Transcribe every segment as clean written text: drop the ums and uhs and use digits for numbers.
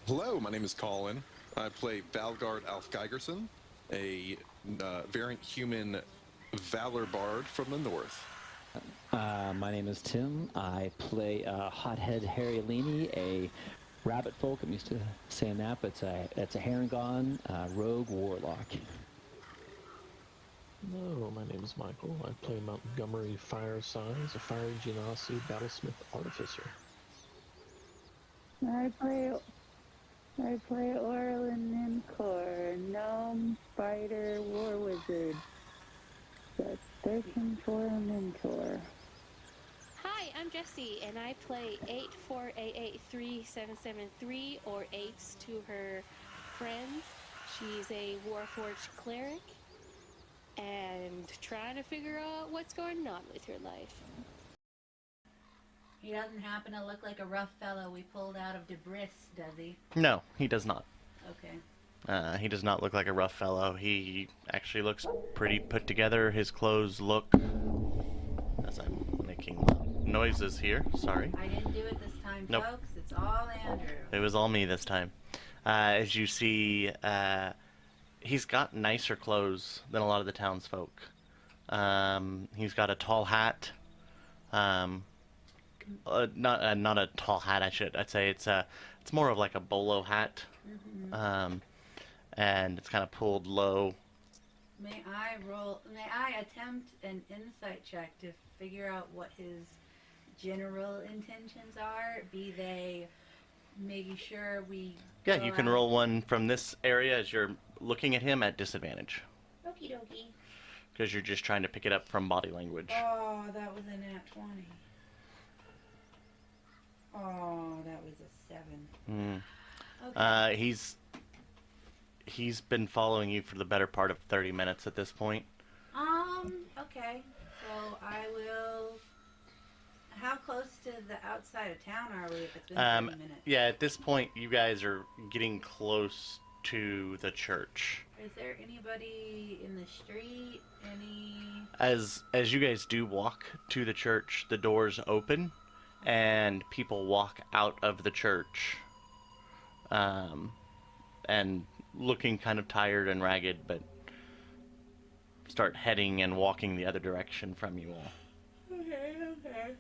Hello, my name is Colin. I play Valgard Alf Geigerson, a variant human valor bard from the north. My name is Tim. I play Hothead Harry Leany, a rabbit folk. I'm used to saying that, but it's a Harangon rogue warlock. Hello, my name is Michael. I play Montgomery Firesides, a fiery genasi battlesmith artificer. I play Orlin Nincor, gnome fighter war wizard. That's 13 for a mentor. Hi, I'm Jessie, and I play 848837773, or 8s to her friends. She's a Warforged cleric, and trying to figure out what's going on with her life. He doesn't happen to look like a rough fellow we pulled out of debris, does he? No, he does not. Okay. He does not look like a rough fellow. He actually looks pretty put together. His clothes look... As I'm making noises here, sorry. I didn't do it this time, Nope. folks. It's all Andrew. It was all me this time. As you see, he's got nicer clothes than a lot of the townsfolk. He's got a tall hat. Not a tall hat. I'd say it's more of like a bolo hat. Mm-hmm. And it's kind of pulled low. May I attempt an insight check to figure out what his general intentions are? Be they making sure we... Yeah, you can roll one from this area as you're looking at him at disadvantage. Okie dokie. Because you're just trying to pick it up from body language. Oh, that was a nat 20. Oh, that was a 7. Okay. He's been following you for the better part of 30 minutes at this point. Okay. So I will... How close to the outside of town are we if it's been 30 minutes? Yeah, at this point, you guys are getting close to the church. Is there anybody in the street? As you guys do walk to the church, the doors open, and people walk out of the church. And looking kind of tired and ragged, but start heading and walking the other direction from you all. Okay.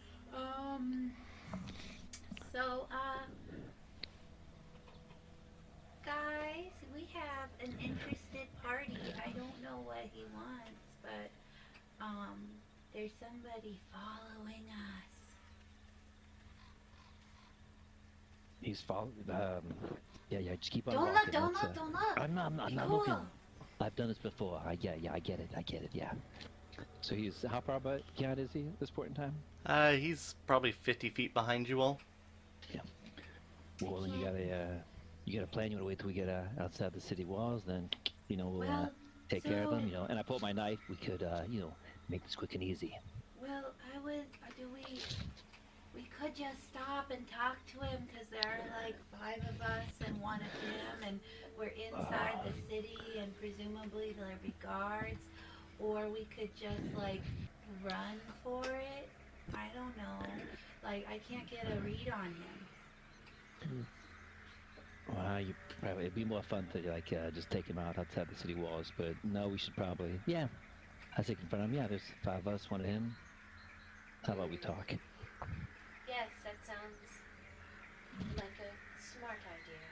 So, guys, we have an interested party. I don't know what he wants, but, there's somebody following us. He's following. Yeah, just keep on Don't walking. look, don't look. I'm not Cool. looking. I've done this before. I get it. Yeah. So he's how far behind is he at this point in time? He's probably 50 feet behind you all. Yeah. Well, then you got a plan. You want to wait till we get outside the city walls, then we'll take care of him. And I pulled my knife. We could make this quick and easy. Well, we could just stop and talk to him because there are like 5 of us and 1 of him, and we're inside the city, and presumably there'll be guards. Or we could just like run for it. I don't know. Like, I can't get a read on him. Well, it'd be more fun to just take him out outside the city walls. But no, we should probably I think in front of him. Yeah, there's 5 of us, 1 of him. How about we talk? Yes, that sounds like a smart idea.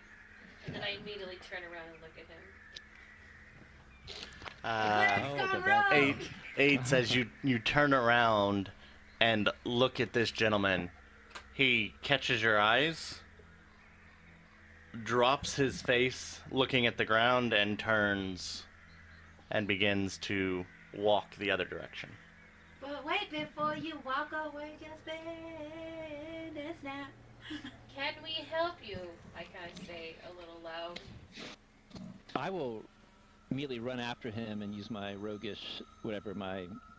And then I immediately turn around and look at him. Eight says you turn around and look at this gentleman. He catches your eyes, drops his face looking at the ground, and turns and begins to walk the other direction. But wait, before you walk away, just bend and snap. Can we help you? I kind of say a little loud. I will immediately run after him and use my roguish,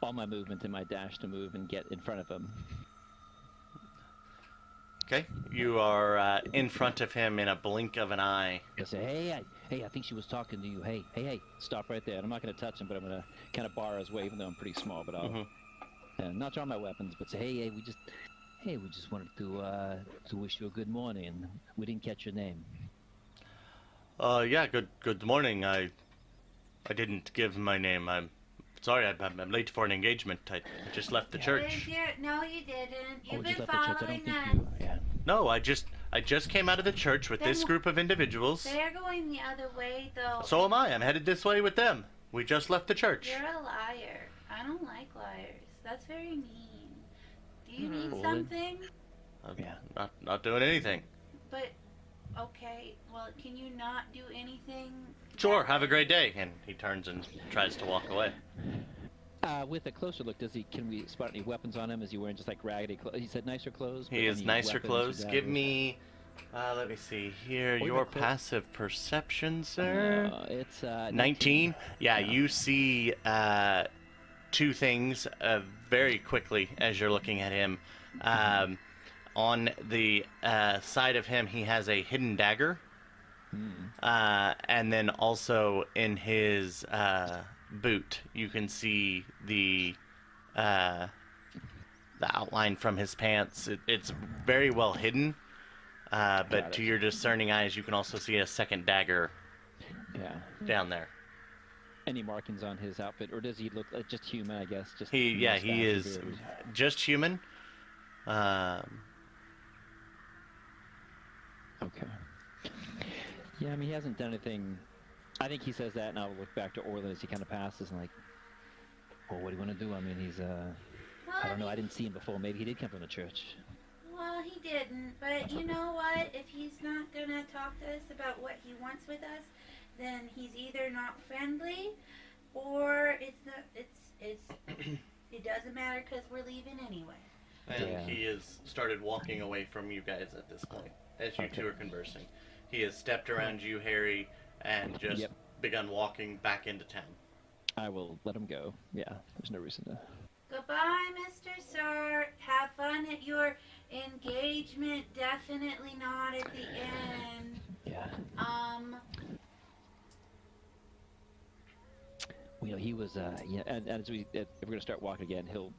all my movement and my dash to move and get in front of him. Okay, you are in front of him in a blink of an eye. I say, hey, I think she was talking to you. Hey, stop right there. And I'm not going to touch him, but I'm going to kind of bar his way, even though I'm pretty small. But I'll not draw my weapons, but say, hey, we just wanted to wish you a good morning. We didn't catch your name. Yeah, good morning. I didn't give my name. I'm sorry, I'm late for an engagement. I just left the church. No, you didn't. Oh, You've just been left the church. I don't following think us. you. Yeah. No, I just came out of the church with this Then group of individuals. They're going the other way, though. So am I. I'm headed this way with them. We just left the church. You're a liar. I don't like liars. That's very mean. Do you need Well, something? I'm Yeah. not doing anything. But, okay, well, can you not do anything? Sure, have a great day. And he turns and tries to walk away. With a closer look, can we spot any weapons on him? Is he wearing just like raggedy clothes? He said nicer clothes. He is any nicer weapons or clothes. Give daggers? me, let me see here. Or Your even clo- passive perception, sir. It's 19. Yeah, you see two things very quickly as you're looking at him. On the side of him, he has a hidden dagger. And then also in his boot, you can see the outline from his pants. It's very well hidden, but Got to it. your discerning eyes, you can also see a second dagger Yeah. down there. Any markings on his outfit, or does he look like just human? I guess just. He mustache is or beard. just human. Okay. Yeah, I mean, he hasn't done anything. I think he says that, and I'll look back to Orland as he kind of passes, and like, well, what do you want to do? I mean, he's I don't know. I didn't see him before. Maybe he did come from the church. Well, he didn't. But you know what? If he's not gonna talk to us about what he wants with us, then he's either not friendly, or it's not. It doesn't matter because we're leaving anyway. And Yeah. he has started walking away from you guys at this point, as you Okay. two are conversing. He has stepped around you, Harry, and just Yep. begun walking back into town. I will let him go. Yeah, there's no reason to. Goodbye, Mr. Sir. Have fun at your engagement. Definitely not at the end. Yeah. Well, you know, he was. Yeah, and as if we're gonna start walking again, he'll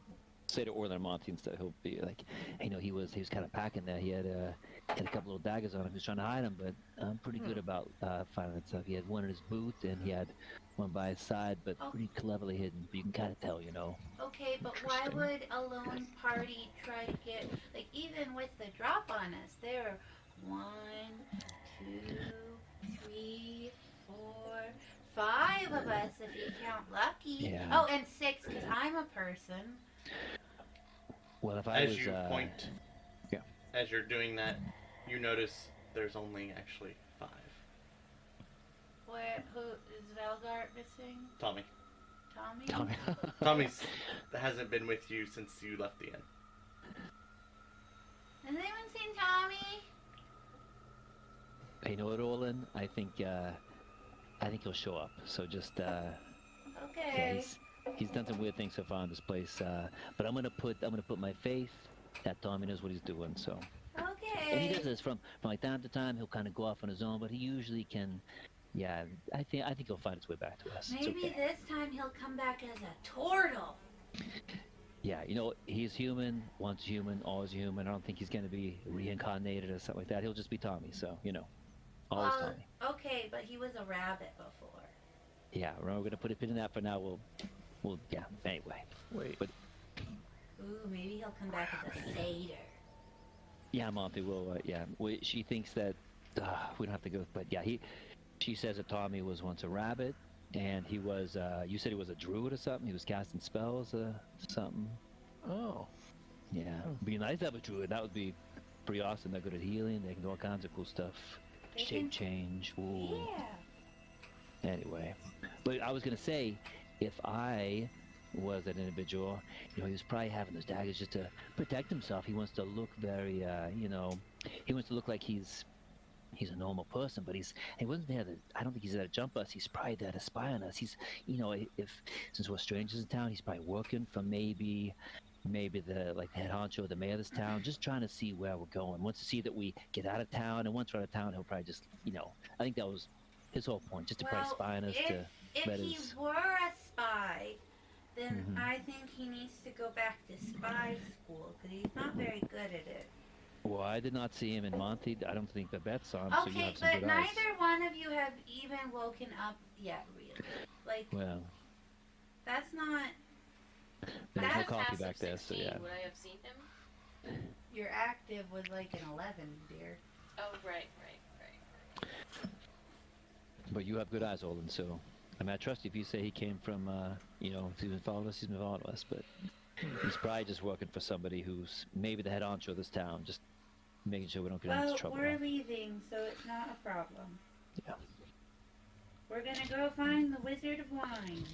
say to Orland and Monty and stuff. He'll be like, hey, you know, he was kind of packing there. He had a couple little daggers on him. He was trying to hide them, but I'm pretty good about finding that stuff. He had one in his boot and he had one by his side, but Oh. pretty cleverly hidden. But you can kind of tell, you know. Okay, but why Interesting. would a lone party try to get, like, even with the drop on us, there are 1, 2, 3, 4, 5 of us if you count Lucky. Yeah. Oh, and 6 because I'm a person. Well, if I As was, you point, yeah. as you're doing that, you notice there's only actually 5. Who is Valgart missing? Tommy. Tommy? Tommy's hasn't been with you since you left the inn. Has anyone seen Tommy? Hey, you know what, Orland? I think he'll show up. So just yeah, Okay. he's done some weird things so far in this place. But I'm gonna put my faith that Tommy knows what he's doing. So. And he does Okay. this from like time to time. He'll kind of go off on his own, but he usually can. Yeah, I think he'll find his way back to us. It's Maybe okay. this time he'll come back as a turtle. Yeah, you know, he's human, once human, always human. I don't think he's going to be reincarnated or something like that. He'll just be Tommy. So you know, always Tommy. Okay, but he was a rabbit before. Yeah, we're going to put a pin in that for now. We'll yeah. Anyway, Wait. But Ooh, maybe he'll come back as a satyr. yeah, Monty will. Yeah, she thinks that we don't have to go, but yeah, she says that Tommy was once a rabbit, and he was. You said he was a druid or something. He was casting spells or something. Oh. Yeah, it'd be nice to have a druid. That would be pretty awesome. They're good at healing. They can do all kinds of cool stuff. They Shape can- change. Ooh. Yeah. Anyway, but I was gonna say, if I was that individual, you know, he was probably having those daggers just to protect himself. He wants to look very, you know, he wants to look like he's a normal person, but he wasn't there to, I don't think he's there to jump us. He's probably there to spy on us. He's, you know, since we're strangers in town, he's probably working for maybe the head honcho or the mayor of this town, just trying to see where we're going. Wants to see that we get out of town, and once we're out of town, he'll probably just, you know, I think that was his whole point, just to probably spy on us if let he his. were a spy, then Mhm. I think he needs to go back to spy school because he's not very good at it. Well, I did not see him in Monty. I don't think Babette saw him, so you Okay, have some but good eyes. neither one of you have even woken up yet, really. Like, Well, that's not. there's no That's coffee Past back of there, so 16, yeah. Would I have seen him? You're active with like an 11, dear. Oh, right. But you have good eyes, Olin, so I mean, I trust you if you say he came from, you know, if he's been following us, he's been following us, but he's probably just working for somebody who's maybe the head honcho of this town, just making sure we don't get into Well, trouble. we're leaving, so it's not a problem. Yeah. We're gonna go find the Wizard of Wine.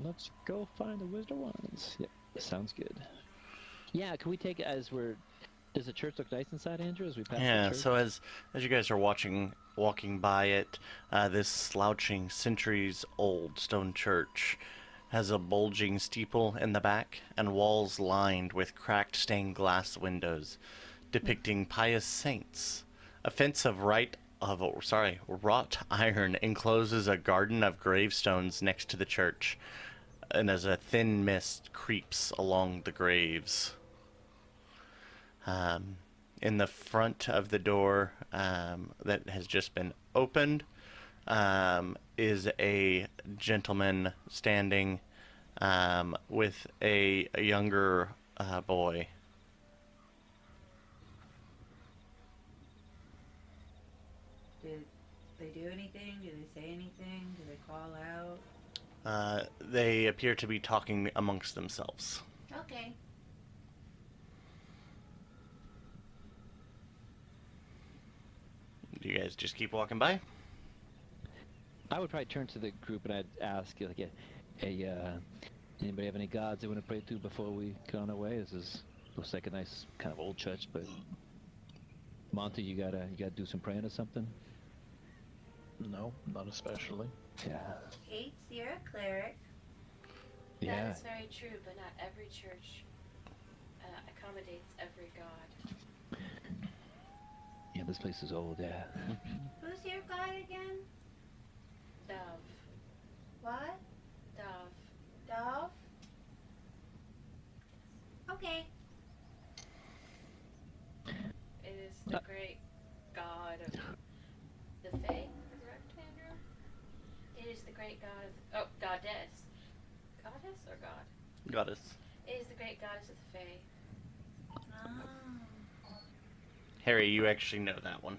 Let's go find the Wizard of Wands. Yep, sounds good. Yeah, can we take it as we're... Does the church look nice inside, Andrew, as we pass the Yeah, church? so as you guys are walking by it, this slouching centuries-old stone church has a bulging steeple in the back and walls lined with cracked stained glass windows depicting pious saints. A fence of wrought iron encloses a garden of gravestones next to the church, and as a thin mist creeps along the graves. In the front of the door that has just been opened is a gentleman standing with a younger boy. Did they do anything? Do they say anything? Do they call out? They appear to be talking amongst themselves. Okay. Do you guys just keep walking by? I would probably turn to the group and I'd ask, like, hey, anybody have any gods they want to pray to before we get on our way? Looks like a nice kind of old church, but Monty, you gotta do some praying or something. No, not especially. Yeah. Kate's, you're a cleric. Yeah. That is very true, but not every church accommodates every god. Yeah, this place is old. Yeah. Who's your god again? Dove. What? Dove. Dove? Okay. It is the great god of the Fae, correct, Andrew? It is the great god of... Oh, goddess. Goddess or god? Goddess. It is the great goddess of the Fae. Oh. Harry, you actually know that one.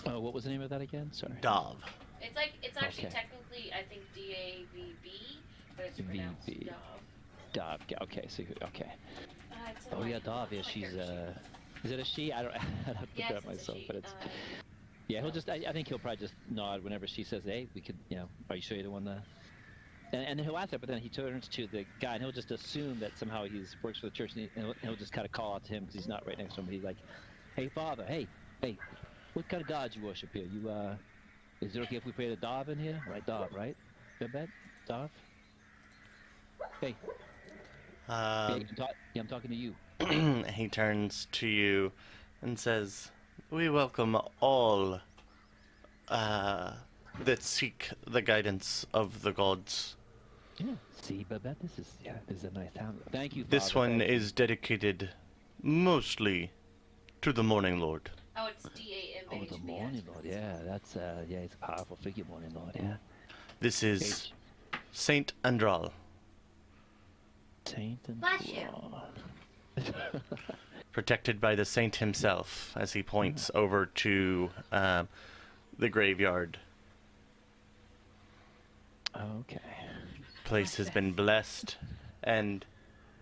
Oh, what was the name of that again? Sorry. Dove. It's actually Okay. technically, I think, D-A-V-B, but it's pronounced V-B. Dove. Dov. Yeah, okay. So okay. It's in Oh my- yeah, Dov. Yeah, it's she's like her Is it a she? I don't. I'd have to Yes, look it up it's a myself, she. but it's. Yeah, he'll just. I think he'll probably just nod whenever she says, "Hey, we could." You know, are you sure you're the one that? And then he'll ask that, but then he turns to the guy, and he'll just assume that somehow he's works for the church, and he'll just kind of call out to him because he's not right next to him. But he's like, "Hey, Father, hey, what kind of God you worship here? You is it okay if we pray to Dov in here? Right, Dov, right? Babette, Dov. Hey, I'm talking to you. He turns to you and says, "We welcome all that seek the guidance of the gods. Yeah. See, Babette, this is a nice town. Thank you, Father. This one thank you. is dedicated mostly to the Morning Lord." Oh, it's D-A-M-H-B. Oh, the Morning Lord. Yeah, that's yeah, he's a powerful figure, Morning Lord. Yeah. This is Saint Andral, Saint and Bless you. protected by the saint himself, as he points over to the graveyard. Okay. Place has been blessed and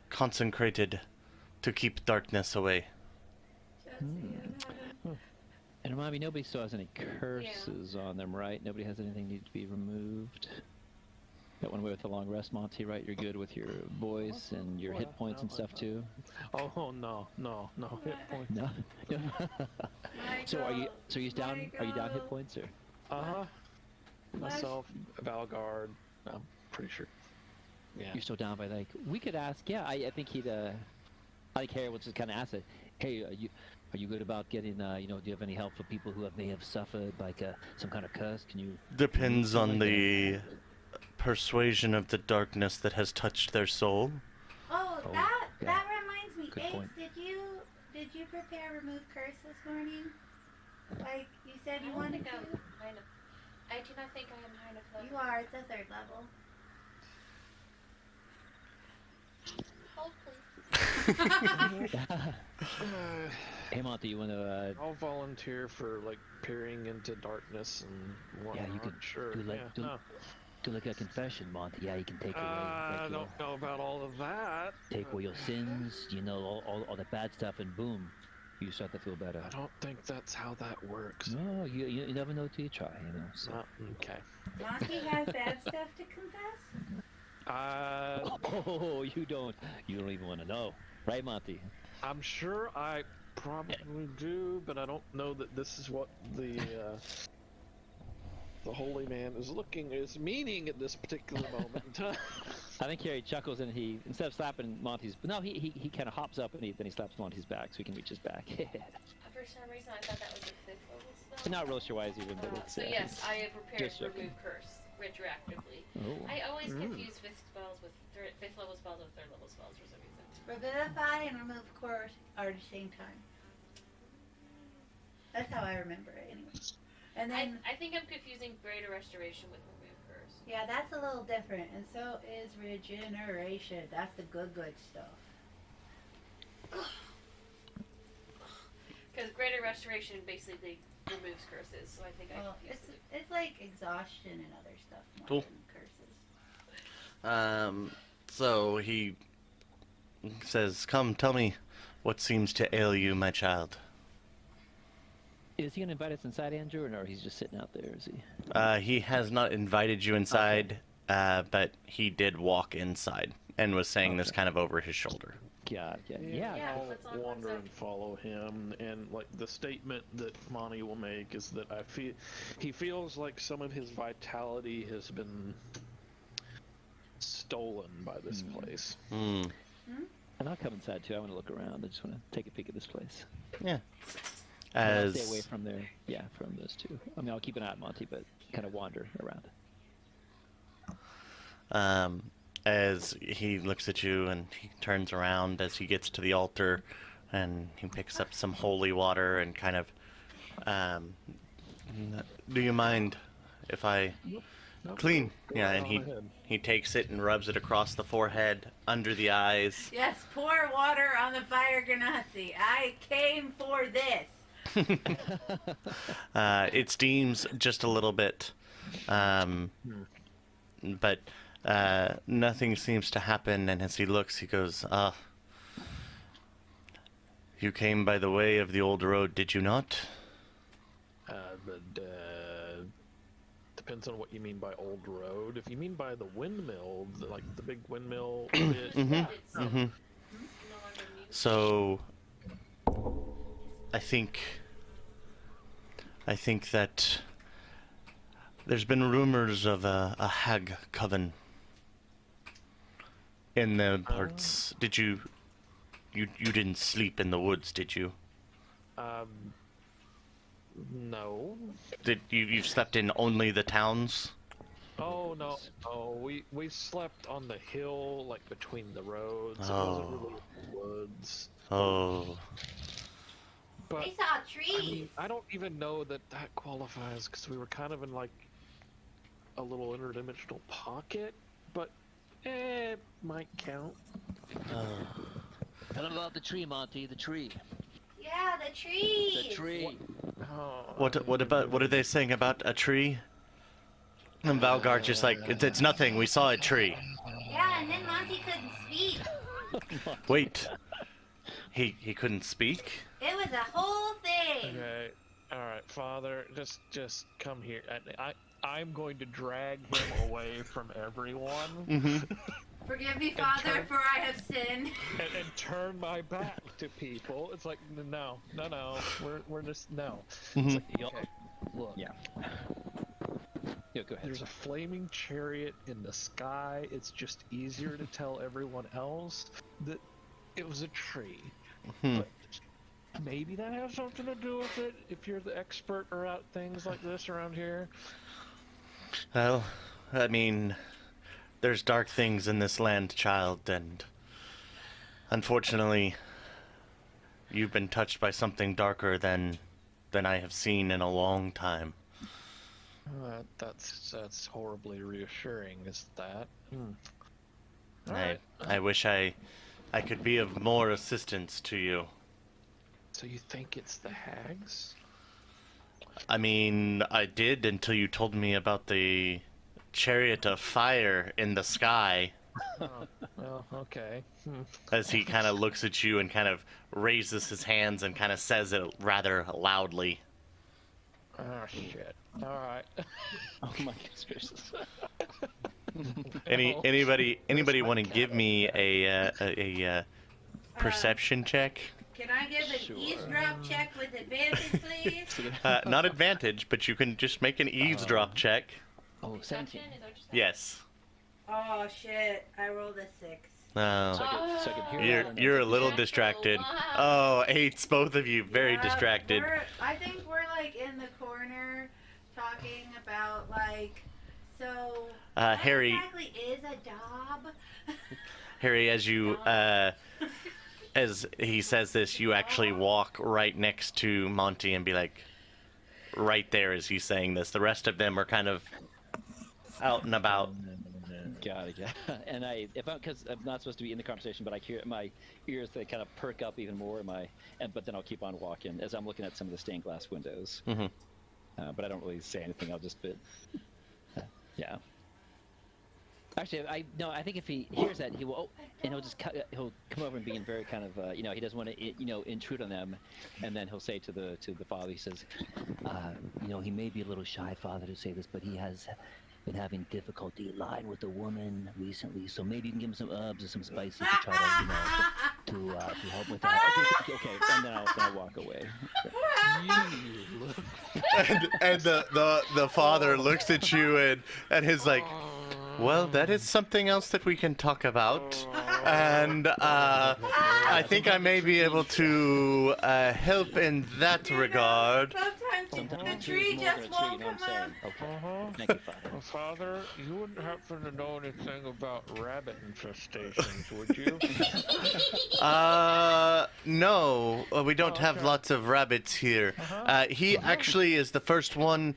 consecrated to keep darkness away. And remind me, nobody still has any curses on them, right? Nobody has anything need to be removed. That one way with the long rest, Monty, right? You're good with your voice and your hit points and stuff too. Oh no, hit point. No. So are you down? Are you down hit points or? Myself, Valgard, I'm pretty sure. Yeah. You're still down by like we could ask. Yeah, I think he'd. I think Harry would just kind of ask it. Hey, are you good about getting? Do you have any help for people who may have suffered like some kind of curse? Can you? Depends on like the persuasion of the darkness that has touched their soul. Oh, Oh, that yeah. reminds me. Good Ace, point. did did you prepare remove curse this morning? Like you said you wanted to? I do not think I am high enough level. You are. It's a 3rd level. Hold, please. Hey, Monty, you want to? I'll volunteer for like peering into darkness and whatnot. Yeah, you could Sure. do like yeah. No. do like a confession, Monty. Yeah, you can take away. I Like, don't know about all of that. take away your sins. You know, all the bad stuff, and boom, you start to feel better. I don't think that's how that works. No, you never know till you try. You know. So. Okay. Monty has bad stuff to confess? Oh, you don't even want to know, right, Monty? I'm sure I probably do, but I don't know that this is what the holy man is meaning at this particular moment in time. I think Harry chuckles and he, instead of slapping Monty's, no, he kind of hops up and then he slaps Monty's back so he can reach his back. For some reason, I thought that was a 5th level spell. Not roaster-wise even, but it's... So yes, I have prepared just joking. remove curse retroactively. Oh. I always confuse 5th spells with 5th level spells with 3rd level spells for some reason. Revivify and remove curse are at the same time. That's how I remember it anyway. And then I think I'm confusing greater restoration with remove curse. yeah, that's a little different, and so is regeneration. That's the good stuff. Because greater restoration basically removes curses, so I think I Well, confused it's like exhaustion and other stuff more Cool. than curses. So he says, "Come, tell me what seems to ail you, my child." Is he going to invite us inside, Andrew, or no? He's just sitting out there, is he? He has not invited you inside, but he did walk inside and was saying this kind of over his shoulder. God, yeah. Yeah, I'll that's on wander WhatsApp. and follow him, and like the statement that Monty will make is that he feels like some of his vitality has been stolen by this place. Hmm. And I'll come inside, too. I want to look around. I just want to take a peek at this place. Yeah. But I'll As stay away from there. Yeah, from those two. I mean, I'll keep an eye on Monty, but kind of wander around. as he looks at you and he turns around as he gets to the altar, and he picks up some holy water and kind of, do you mind if I Nope. clean? Yeah, and Go ahead. he takes it and rubs it across the forehead, under the eyes. Yes, pour water on the fire ganassi. I came for this. It steams just a little bit, but nothing seems to happen. And as he looks, he goes, you came by the way of the old road, did you not? Depends on what you mean by old road. If you mean by the windmill, like the big windmill bit, Mm-hmm. It's no longer needed. So, I think that there's been rumors of a hag coven in the parts. Did you didn't sleep in the woods, did you? no. Did you slept in only the towns? Oh no, we slept on the hill, like between the roads. It Oh. wasn't really woods. Oh, But They saw I trees. mean, I don't even know that qualifies because we were kind of in like a little interdimensional pocket, but might count. Tell him about the tree, Monty, the tree. Yeah, the trees. The tree. Oh, what are they saying about a tree? And Valgard just like, it's nothing. We saw a tree. Yeah, and then Monty couldn't speak. Wait, he couldn't speak. It was a whole thing. Okay, all right, Father, just come here. I'm going to drag him away from everyone Mm-hmm. Forgive me, Father, for I have sinned. and turn my back to people. It's like no, we're just no. Mhm. It's like, Y'all- okay, look. Yeah. Yeah, go ahead. There's a flaming chariot in the sky. It's just easier to tell everyone else that it was a tree. Hmm. But maybe that has something to do with it if you're the expert around things like this around here. Well, I mean, there's dark things in this land, child, and unfortunately, you've been touched by something darker than I have seen in a long time. That's horribly reassuring. Is that? All I right. I wish I could be of more assistance to you. So you think it's the hags? I mean, I did until you told me about the chariot of fire in the sky. Oh, well, okay. As he kind of looks at you and kind of raises his hands and kind of says it rather loudly. Oh shit. All right. Oh my goodness. Anybody want to give me a perception check? Can I give an eavesdrop check with advantage, please? Not advantage, but you can just make an eavesdrop check. Oh, 17. Perception, is that what you said? Yes. Oh shit! I rolled a 6. No. So I could hear that. You're a little Natural distracted. one. Oh, 8s, both of you, very Yeah, distracted. I think we're like in the corner talking about like, so what Harry, exactly is a dob? Harry, as you as he says this, you actually walk right next to Monty and be like, right there as he's saying this. The rest of them are kind of out and about. Got it. And because I'm not supposed to be in the conversation, but I hear my ears, they kind of perk up even more. But then I'll keep on walking as I'm looking at some of the stained glass windows. Mhm. But I don't really say anything. I'll just yeah. Actually, I think if he hears that, he will, and he'll come over and being very kind of, he doesn't want to, intrude on them, and then he'll say to the father, he says, he may be a little shy, father, to say this, but he has been having difficulty lying with a woman recently, so maybe you can give him some herbs or some spices to try to, to help with that. Okay, and then I'll walk away. and the father looks at you and he's like, well, that is something else that we can talk about, and I think I may be able to help in that regard. Sometimes the tree just won't come up. Okay. Thank you, father. Father, you wouldn't happen to know anything about rabbit infestations, would you? No, we don't have lots of rabbits here. He actually is the first one,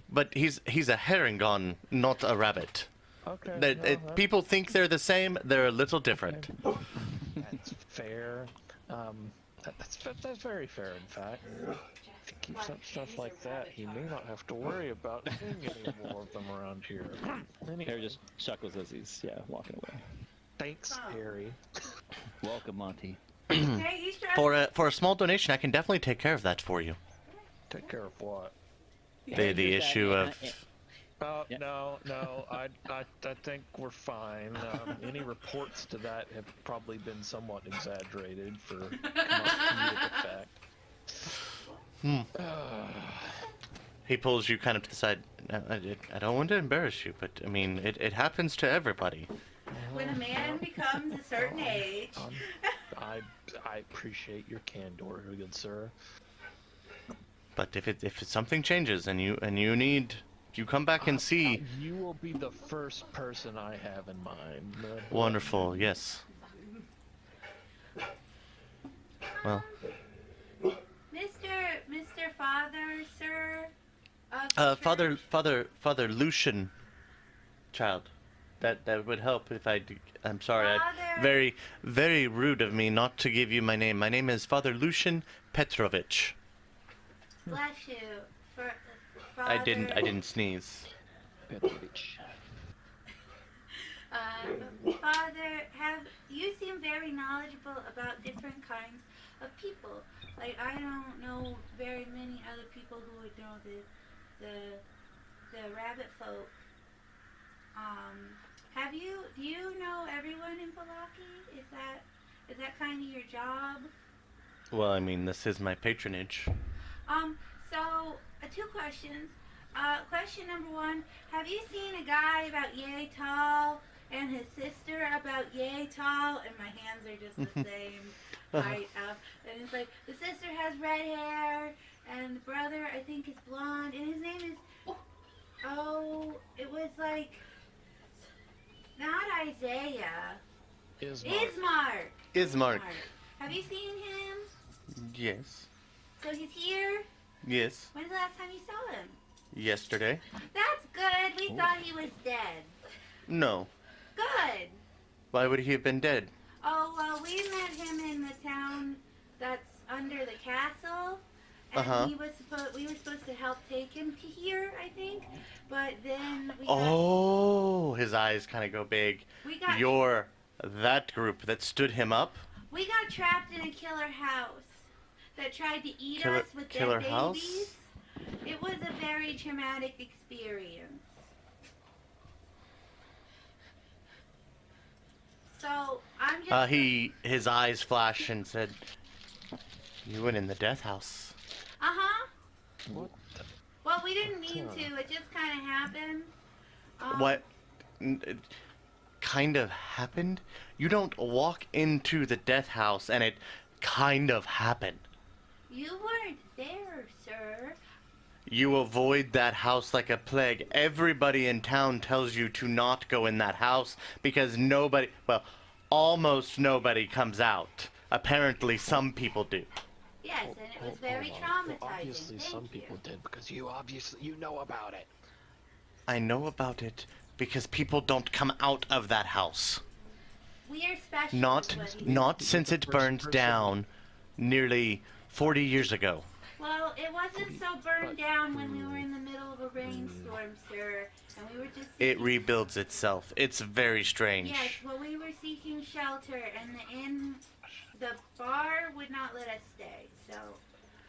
but he's a herringon, not a rabbit. Okay. People think they're the same. They're a little different. That's fair. That's very fair, in fact. If he keeps up stuff like that, he may not have to worry about seeing any more of them around here. Harry just chuckles as he's walking away. Thanks, Harry. Welcome, Monty. Hey, you try- For a small donation, I can definitely take care of that for you. Take care of what? The issue of. Yeah. No, I think we're fine. Any reports to that have probably been somewhat exaggerated for comedic effect. He pulls you kind of to the side. I don't want to embarrass you, but I mean, it happens to everybody. When a man becomes a certain age. I appreciate your candor, good sir. But if something changes and you need. You come back and see. You will be the first person I have in mind. Wonderful, yes. Well. Mr. Father, sir. Father Lucian, child. That would help if I'm sorry. Father. Very, very rude of me not to give you my name. My name is Father Lucian Petrovich. Bless you. I didn't sneeze. Father, you seem very knowledgeable about different kinds of people. Like, I don't know very many other people who would know the rabbit folk. Do you know everyone in Valaki? Is that kind of your job? Well, I mean, this is my patronage. So, 2 questions. Question number 1, have you seen a guy about yay tall and his sister about yay tall? And my hands are just the same height. And it's like, the sister has red hair and the brother, I think, is blonde. And his name is, it was like, not Isaiah. Ismark. Ismark. Have you seen him? Yes. So he's here? Yes. When's the last time you saw him? Yesterday. That's good. We thought he was dead. No. Good. Why would he have been dead? Oh, well, we met him in the town that's under the castle. And Uh-huh. we were supposed to help take him to here, I think. But then we Oh, his eyes kind of go big. we got You're that group that stood him up? we got trapped in a killer house that tried to eat Killer- us with their killer babies. house? It was a very traumatic experience. So I'm just His eyes flashed and said, "You went in the death house." Uh-huh. What? Well, we didn't mean to. It just kind of happened. What kind of happened? You don't walk into the death house and it kind of happened. You weren't there, sir. You avoid that house like a plague. Everybody in town tells you to not go in that house because nobody, well, almost nobody comes out. Apparently some people do. Yes, and it was very Hold on. traumatizing. Well, obviously, Thank some you. people did because you know about it. I know about it because people don't come out of that house. We are special. Not is what he not said. since it burned down nearly 40 years ago. Well, it wasn't so burned down when we were in the middle of a rainstorm, sir, and we were just. It seeking- rebuilds itself. It's very strange. Yes, well, we were seeking shelter, and the bar would not let us stay. So.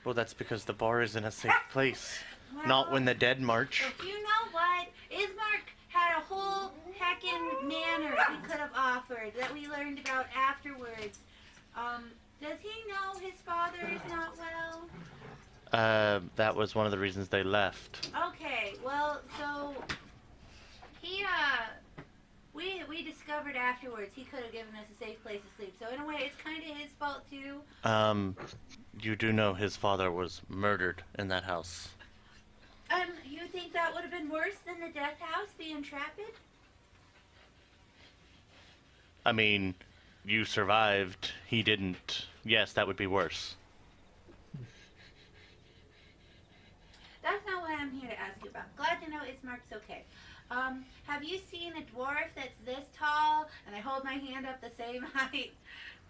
Well, that's because the bar isn't a safe place. Not Well, when the dead march. You know what? Ismark had a whole heckin' manner he could have offered that we learned about afterwards. Does he know his father is not well? That was one of the reasons they left. Okay, well, so he we discovered afterwards he could have given us a safe place to sleep. So in a way, it's kind of his fault too. You do know his father was murdered in that house. You think that would have been worse than the death house being trapped? I mean, you survived. He didn't. Yes, that would be worse. That's not what I'm here to ask you about. Glad to know Ismark's okay. Have you seen a dwarf that's this tall? And I hold my hand up the same height.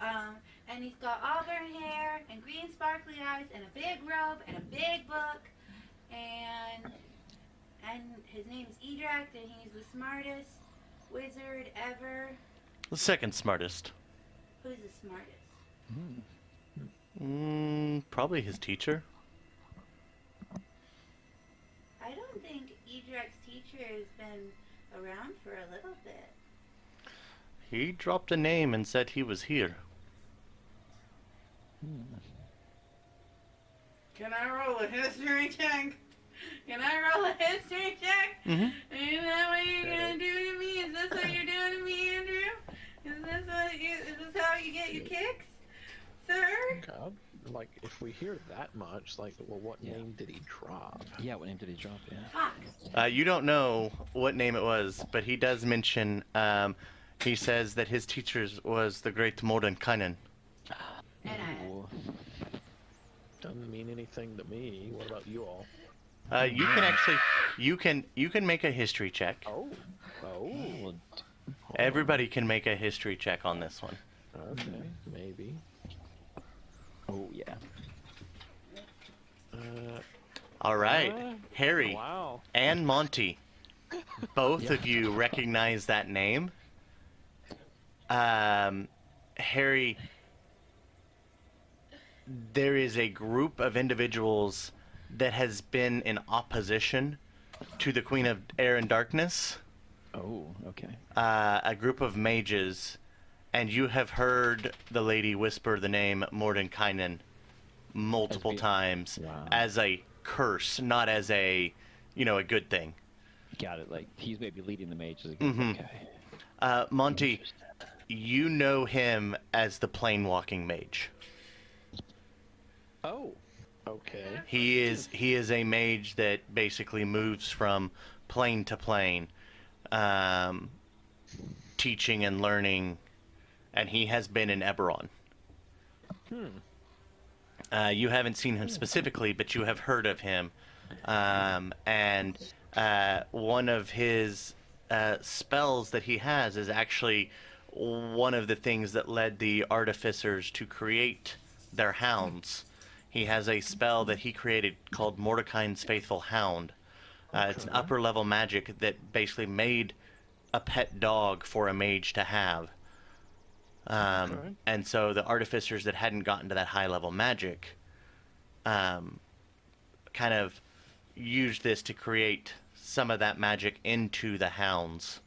And he's got auburn hair and green sparkly eyes and a big robe and a big book. And his name's Edract and he's the smartest wizard ever. The second smartest. Who's the smartest? Probably his teacher. I don't think Edract's teacher has been around for a little bit. He dropped a name and said he was here. Can I roll a history check? Can I roll a history check? Mm-hmm. Is that what you're gonna do to me? Is this what you're doing to me, Andrew? Is this how you get your kicks, sir? God, like if we hear that much, like, well, what name did he drop? Yeah, what name did he drop? Yeah. Fuck. You don't know what name it was, but he does mention, he says that his teacher was the great Mordenkainen. And Ooh. Doesn't mean anything to me. What about you all? You can actually, you can make a history check. Oh. Well, Everybody can make a history check on this one. Okay, maybe. oh yeah. All right, Uh, Harry Wow. and Monty, both of you recognize that name. Harry, there is a group of individuals that has been in opposition to the Queen of Air and Darkness. Oh, okay. A group of mages, and you have heard the lady whisper the name Mordenkainen multiple times Wow. as a curse, not as a, a good thing. Got it. Like he's maybe leading the mages against. Mhm. Okay. Monty, you know him as the plane walking mage. Oh. Okay. He is a mage that basically moves from plane to plane, teaching and learning, and he has been in Eberron. You haven't seen him specifically, but you have heard of him. And one of his spells that he has is actually one of the things that led the artificers to create their hounds. He has a spell that he created called Mordecai's Faithful Hound. It's an upper level magic that basically made a pet dog for a mage to have. And so the artificers that hadn't gotten to that high level magic kind of used this to create some of that magic into the hounds.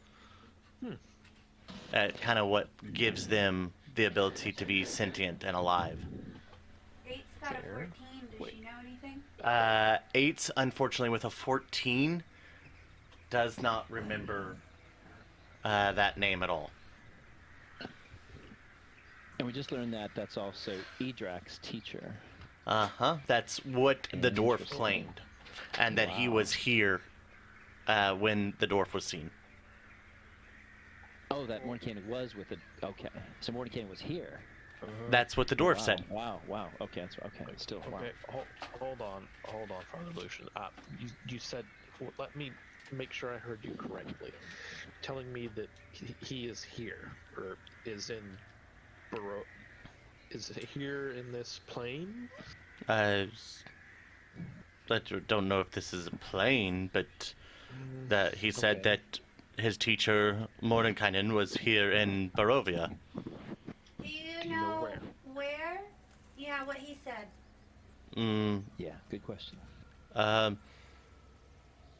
Kind of what gives them the ability to be sentient and alive. 8's got a 14. Does she know anything? 8's, unfortunately, with a 14, does not remember that name at all. And we just learned that that's also Edrak's teacher. Uh-huh. That's what the dwarf Interesting. claimed. And that he Wow. was here when the dwarf was seen. Oh, that Mordenkainen was with it. Okay, so Mordenkainen was here. That's what the dwarf Wow, said. Wow. Okay, that's okay. Still, wow. Okay, hold on, Father Lucian. You said, let me make sure I heard you correctly. Telling me that he is here, or is in is here in this plane? I don't know if this is a plane, but that he said Okay. that his teacher, Mordenkainen, was here in Barovia. Do you Do you know know where? where? Yeah, what he said. Yeah, good question.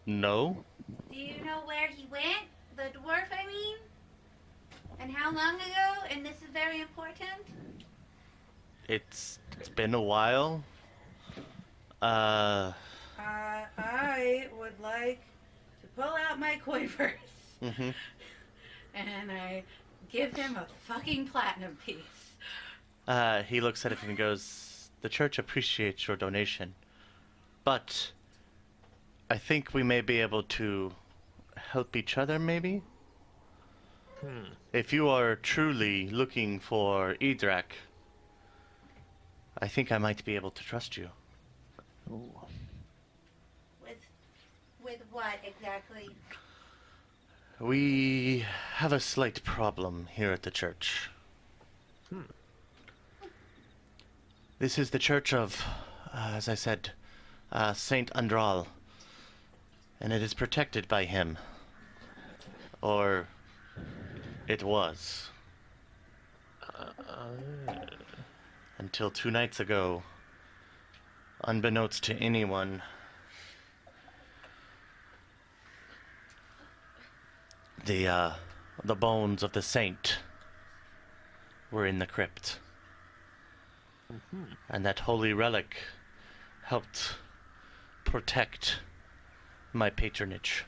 No. Do you know where he went? The dwarf, I mean? And how long ago? And this is very important. It's been a while. I would like to pull out my coin purse. Mhm. And I give him a fucking platinum piece. He looks at it and goes, "The church appreciates your donation, but I think we may be able to help each other, maybe? If you are truly looking for Edrak, I think I might be able to trust you." Ooh. With what exactly? We have a slight problem here at the church. This is the church of, as I said, Saint Andral, and it is protected by him. Or it was. Until 2 nights ago, unbeknownst to anyone, the bones of the saint were in the crypt. And that holy relic helped protect my patronage.